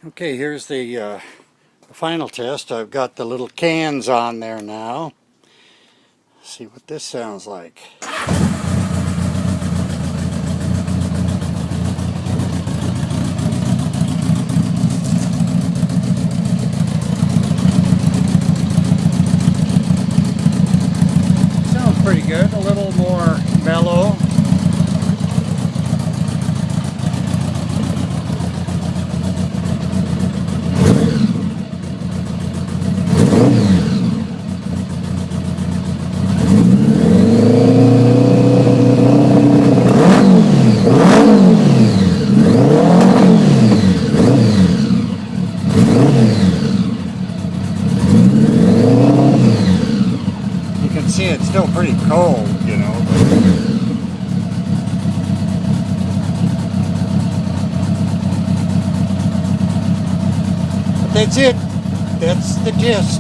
Okay, here's the final test. I've got the little cans on there now. Let's see what this sounds like. Sounds pretty good, a little more mellow. See, it's still pretty cold, you know. But that's it. That's the gist.